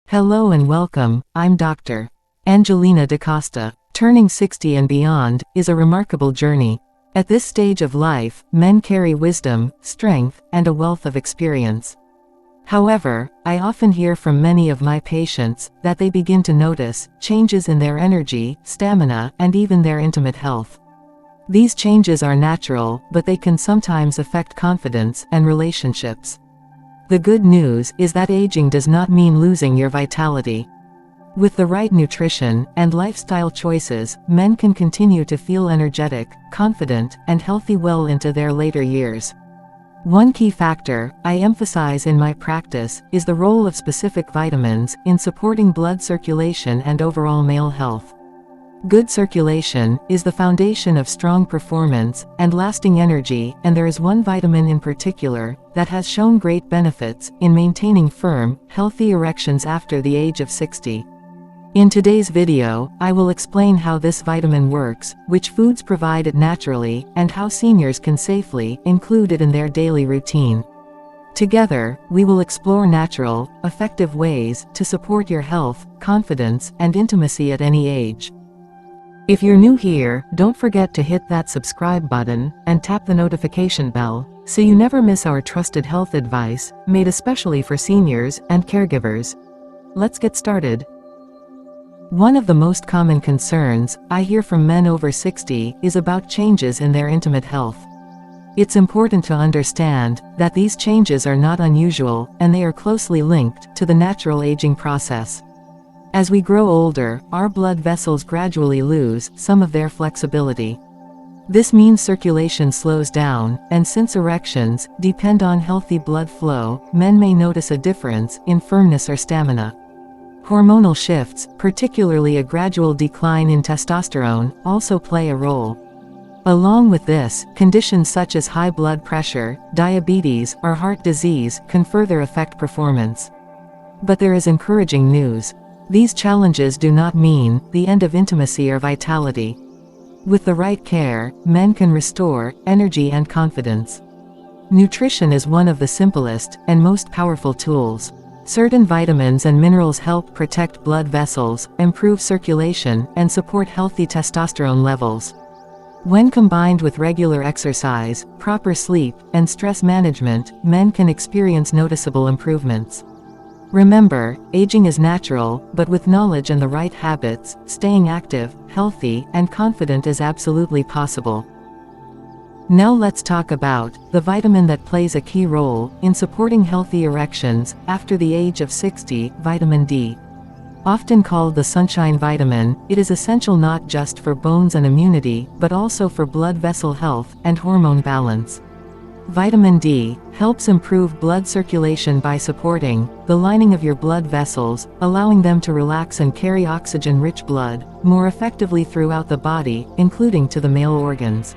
Hello and welcome, I'm Dr. Angelina Dcosta. Turning 60 and beyond is a remarkable journey. At this stage of life, men carry wisdom, strength, and a wealth of experience. However, I often hear from many of my patients that they begin to notice changes in their energy, stamina, and even their intimate health. These changes are natural, but they can sometimes affect confidence and relationships. The good news is that aging does not mean losing your vitality. With the right nutrition and lifestyle choices, men can continue to feel energetic, confident, and healthy well into their later years. One key factor I emphasize in my practice is the role of specific vitamins in supporting blood circulation and overall male health. Good circulation is the foundation of strong performance and lasting energy, and there is one vitamin in particular that has shown great benefits in maintaining firm, healthy erections after the age of 60. In today's video, I will explain how this vitamin works, which foods provide it naturally, and how seniors can safely include it in their daily routine. Together, we will explore natural, effective ways to support your health, confidence, and intimacy at any age. If you're new here, don't forget to hit that subscribe button and tap the notification bell so you never miss our trusted health advice, made especially for seniors and caregivers. Let's get started. One of the most common concerns I hear from men over 60 is about changes in their intimate health. It's important to understand that these changes are not unusual, and they are closely linked to the natural aging process. As we grow older, our blood vessels gradually lose some of their flexibility. This means circulation slows down, and since erections depend on healthy blood flow, men may notice a difference in firmness or stamina. Hormonal shifts, particularly a gradual decline in testosterone, also play a role. Along with this, conditions such as high blood pressure, diabetes, or heart disease can further affect performance. But there is encouraging news. These challenges do not mean the end of intimacy or vitality. With the right care, men can restore energy and confidence. Nutrition is one of the simplest and most powerful tools. Certain vitamins and minerals help protect blood vessels, improve circulation, and support healthy testosterone levels. When combined with regular exercise, proper sleep, and stress management, men can experience noticeable improvements. Remember, aging is natural, but with knowledge and the right habits, staying active, healthy, and confident is absolutely possible. Now let's talk about the vitamin that plays a key role in supporting healthy erections after the age of 60, vitamin D. Often called the sunshine vitamin, it is essential not just for bones and immunity, but also for blood vessel health and hormone balance. Vitamin D helps improve blood circulation by supporting the lining of your blood vessels, allowing them to relax and carry oxygen-rich blood more effectively throughout the body, including to the male organs.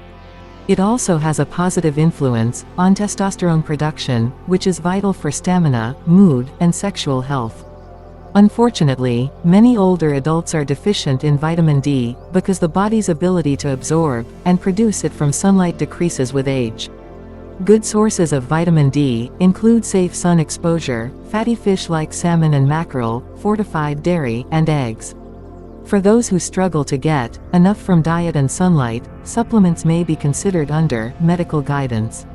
It also has a positive influence on testosterone production, which is vital for stamina, mood, and sexual health. Unfortunately, many older adults are deficient in vitamin D because the body's ability to absorb and produce it from sunlight decreases with age. Good sources of vitamin D include safe sun exposure, fatty fish like salmon and mackerel, fortified dairy, and eggs. For those who struggle to get enough from diet and sunlight, supplements may be considered under medical guidance.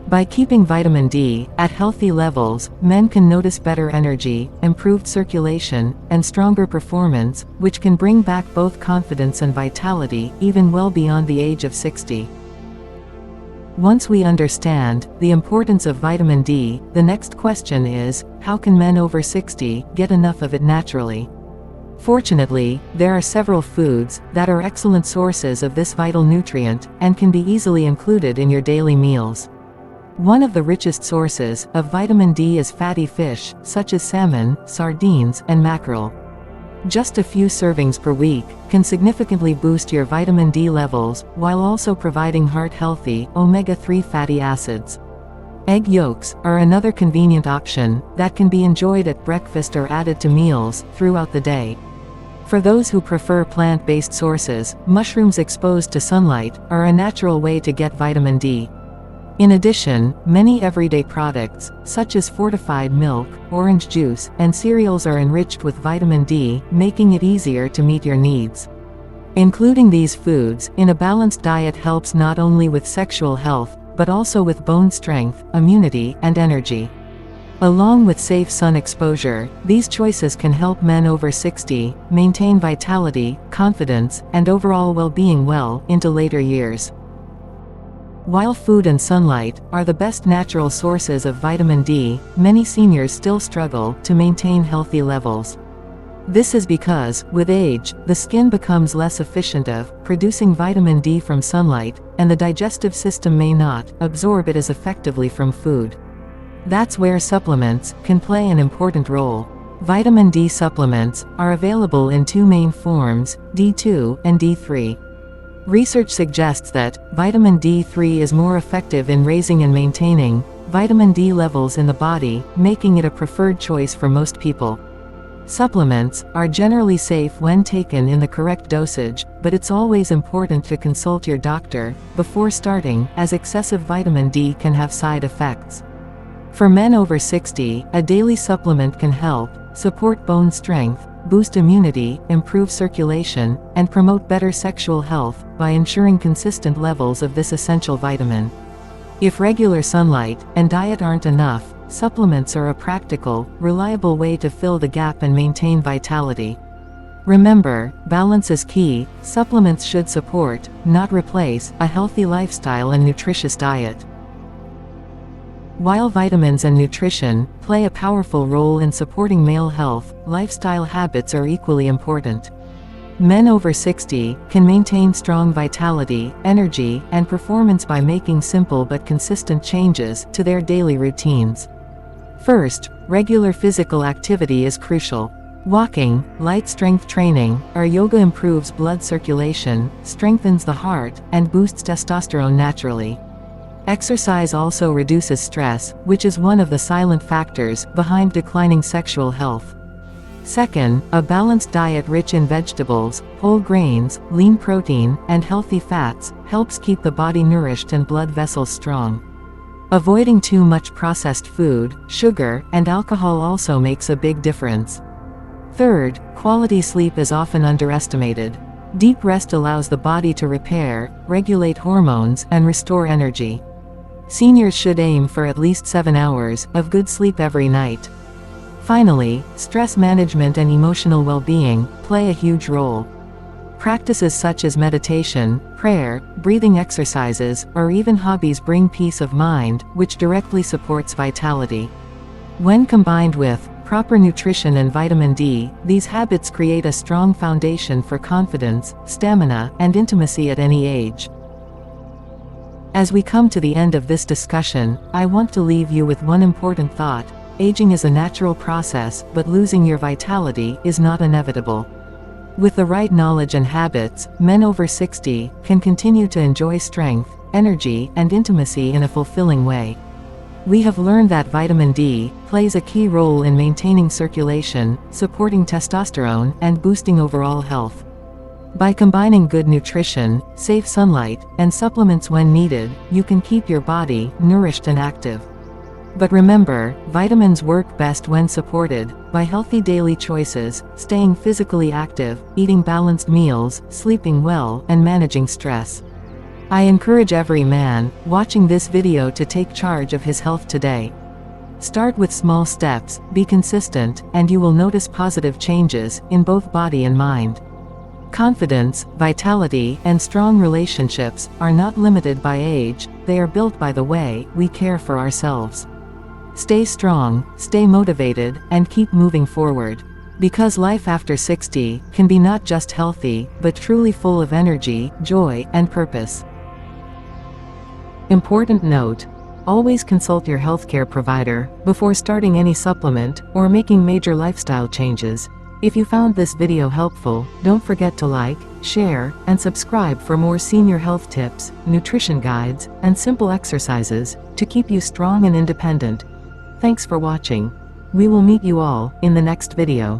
By keeping vitamin D at healthy levels, men can notice better energy, improved circulation, and stronger performance, which can bring back both confidence and vitality even well beyond the age of 60. Once we understand the importance of vitamin D, the next question is, how can men over 60 get enough of it naturally? Fortunately, there are several foods that are excellent sources of this vital nutrient and can be easily included in your daily meals. One of the richest sources of vitamin D is fatty fish, such as salmon, sardines, and mackerel. Just a few servings per week can significantly boost your vitamin D levels, while also providing heart-healthy omega-3 fatty acids. Egg yolks are another convenient option that can be enjoyed at breakfast or added to meals throughout the day. For those who prefer plant-based sources, mushrooms exposed to sunlight are a natural way to get vitamin D. In addition, many everyday products, such as fortified milk, orange juice, and cereals are enriched with vitamin D, making it easier to meet your needs. Including these foods in a balanced diet helps not only with sexual health, but also with bone strength, immunity, and energy. Along with safe sun exposure, these choices can help men over 60 maintain vitality, confidence, and overall well-being well into later years. While food and sunlight are the best natural sources of vitamin D, many seniors still struggle to maintain healthy levels. This is because, with age, the skin becomes less efficient of producing vitamin D from sunlight, and the digestive system may not absorb it as effectively from food. That's where supplements can play an important role. Vitamin D supplements are available in two main forms, D2 and D3. Research suggests that vitamin D3 is more effective in raising and maintaining vitamin D levels in the body, making it a preferred choice for most people. Supplements are generally safe when taken in the correct dosage, but it's always important to consult your doctor before starting, as excessive vitamin D can have side effects. For men over 60, a daily supplement can help support bone strength, boost immunity, improve circulation, and promote better sexual health by ensuring consistent levels of this essential vitamin. If regular sunlight and diet aren't enough, supplements are a practical, reliable way to fill the gap and maintain vitality. Remember, balance is key. Supplements should support, not replace, a healthy lifestyle and nutritious diet. While vitamins and nutrition play a powerful role in supporting male health, lifestyle habits are equally important. Men over 60 can maintain strong vitality, energy, and performance by making simple but consistent changes to their daily routines. First, regular physical activity is crucial. Walking, light strength training, or yoga improves blood circulation, strengthens the heart, and boosts testosterone naturally. Exercise also reduces stress, which is one of the silent factors behind declining sexual health. Second, a balanced diet rich in vegetables, whole grains, lean protein, and healthy fats helps keep the body nourished and blood vessels strong. Avoiding too much processed food, sugar, and alcohol also makes a big difference. Third, quality sleep is often underestimated. Deep rest allows the body to repair, regulate hormones, and restore energy. Seniors should aim for at least 7 hours of good sleep every night. Finally, stress management and emotional well-being play a huge role. Practices such as meditation, prayer, breathing exercises, or even hobbies bring peace of mind, which directly supports vitality. When combined with proper nutrition and vitamin D, these habits create a strong foundation for confidence, stamina, and intimacy at any age. As we come to the end of this discussion, I want to leave you with one important thought. Aging is a natural process, but losing your vitality is not inevitable. With the right knowledge and habits, men over 60 can continue to enjoy strength, energy, and intimacy in a fulfilling way. We have learned that vitamin D plays a key role in maintaining circulation, supporting testosterone, and boosting overall health. By combining good nutrition, safe sunlight, and supplements when needed, you can keep your body nourished and active. But remember, vitamins work best when supported by healthy daily choices, staying physically active, eating balanced meals, sleeping well, and managing stress. I encourage every man watching this video to take charge of his health today. Start with small steps, be consistent, and you will notice positive changes in both body and mind. Confidence, vitality, and strong relationships are not limited by age, they are built by the way we care for ourselves. Stay strong, stay motivated, and keep moving forward. Because life after 60 can be not just healthy, but truly full of energy, joy, and purpose. Important note: always consult your healthcare provider before starting any supplement or making major lifestyle changes. If you found this video helpful, don't forget to like, share, and subscribe for more senior health tips, nutrition guides, and simple exercises to keep you strong and independent. Thanks for watching. We will meet you all in the next video.